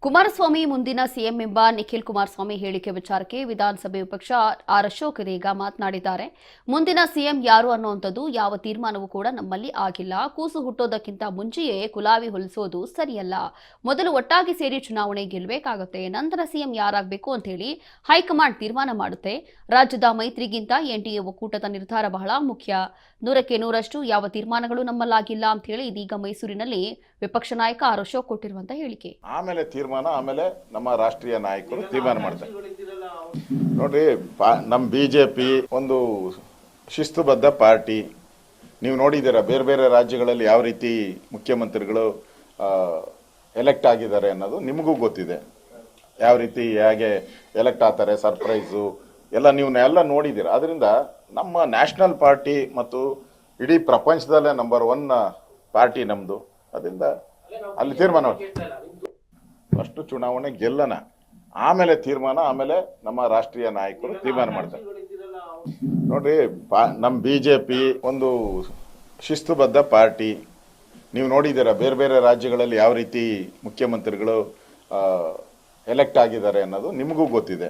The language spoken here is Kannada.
ಕುಮಾರಸ್ವಾಮಿ ಮುಂದಿನ ಸಿಎಂ ಎಂಬ ನಿಖಿಲ್ ಕುಮಾರಸ್ವಾಮಿ ಹೇಳಿಕೆ ವಿಚಾರಕ್ಕೆ ವಿಧಾನಸಭೆ ವಿಪಕ್ಷ ಆರ್ ಅಶೋಕ್ ಇದೀಗ ಮಾತನಾಡಿದ್ದಾರೆ. ಮುಂದಿನ ಸಿಎಂ ಯಾರು ಅನ್ನುವಂಥದ್ದು ಯಾವ ತೀರ್ಮಾನವೂ ಕೂಡ ನಮ್ಮಲ್ಲಿ ಆಗಿಲ್ಲ. ಕೂಸು ಹುಟ್ಟೋದಕ್ಕಿಂತ ಮುಂಚೆಯೇ ಕುಲಾವಿ ಹೊಲಿಸೋದು ಸರಿಯಲ್ಲ. ಮೊದಲು ಒಟ್ಟಾಗಿ ಸೇರಿ ಚುನಾವಣೆ ಗೆಲ್ಲಬೇಕಾಗುತ್ತೆ. ನಂತರ ಸಿಎಂ ಯಾರಾಗಬೇಕು ಅಂತ ಹೇಳಿ ಹೈಕಮಾಂಡ್ ತೀರ್ಮಾನ ಮಾಡುತ್ತೆ. ರಾಜ್ಯದ ಮೈತ್ರಿಗಿಂತ ಎನ್ಡಿಎ ಒಕ್ಕೂಟದ ನಿರ್ಧಾರ ಬಹಳ ಮುಖ್ಯ. 100ಕ್ಕೆ 100ರಷ್ಟು ಯಾವ ತೀರ್ಮಾನಗಳು ನಮ್ಮಲ್ಲಾಗಿಲ್ಲ ಅಂತ ಹೇಳಿ ಇದೀಗ ಮೈಸೂರಿನಲ್ಲಿ ವಿಪಕ್ಷ ನಾಯಕ ಆರ್ ಅಶೋಕ್ ಕೊಟ್ಟಿರುವಂತ ಹೇಳಿಕೆ. ಆಮೇಲೆ ನಮ್ಮ ರಾಷ್ಟ್ರೀಯ ನಾಯಕರು ತೀರ್ಮಾನ ಮಾಡ್ತಾರೆ. ನೋಡ್ರಿ, ನಮ್ಮ ಬಿಜೆಪಿ ಒಂದು ಶಿಸ್ತುಬದ್ಧ ಪಾರ್ಟಿ. ನೀವು ನೋಡಿದ್ದೀರಾ ಬೇರೆ ಬೇರೆ ರಾಜ್ಯಗಳಲ್ಲಿ ಯಾವ ರೀತಿ ಮುಖ್ಯಮಂತ್ರಿಗಳು ಎಲೆಕ್ಟ್ ಆಗಿದ್ದಾರೆ ಅನ್ನೋದು ನಿಮಗೂ ಗೊತ್ತಿದೆ. ಯಾವ ರೀತಿ ಹೇಗೆ ಎಲೆಕ್ಟ್ ಆಗ್ತಾರೆ, ಸರ್ಪ್ರೈಸು ಎಲ್ಲ ನೀವು ನೋಡಿದ್ದೀರಾ. ಅದರಿಂದ ನಮ್ಮ ನ್ಯಾಷನಲ್ ಪಾರ್ಟಿ ಮತ್ತು ಇಡೀ ಪ್ರಪಂಚದಲ್ಲೇ ನಂಬರ್ 1 ಪಾರ್ಟಿ ನಮ್ಮದು. ಅದರಿಂದ ಅಲ್ಲಿ ತೀರ್ಮಾನ ಫಸ್ಟ್ ಚುನಾವಣೆ ಗೆಲ್ಲನ, ಆಮೇಲೆ ತೀರ್ಮಾನ, ಆಮೇಲೆ ನಮ್ಮ ರಾಷ್ಟ್ರೀಯ ನಾಯಕರು ತೀರ್ಮಾನ ಮಾಡ್ತಾರೆ. ನೋಡ್ರಿ, ನಮ್ಮ ಬಿಜೆಪಿ ಒಂದು ಶಿಸ್ತುಬದ್ಧ ಪಾರ್ಟಿ. ನೀವು ನೋಡಿದ್ದೀರಾ ಬೇರೆ ಬೇರೆ ರಾಜ್ಯಗಳಲ್ಲಿ ಯಾವ ರೀತಿ ಮುಖ್ಯಮಂತ್ರಿಗಳು ಎಲೆಕ್ಟ್ ಆಗಿದ್ದಾರೆ ಅನ್ನೋದು ನಿಮಗೂ ಗೊತ್ತಿದೆ.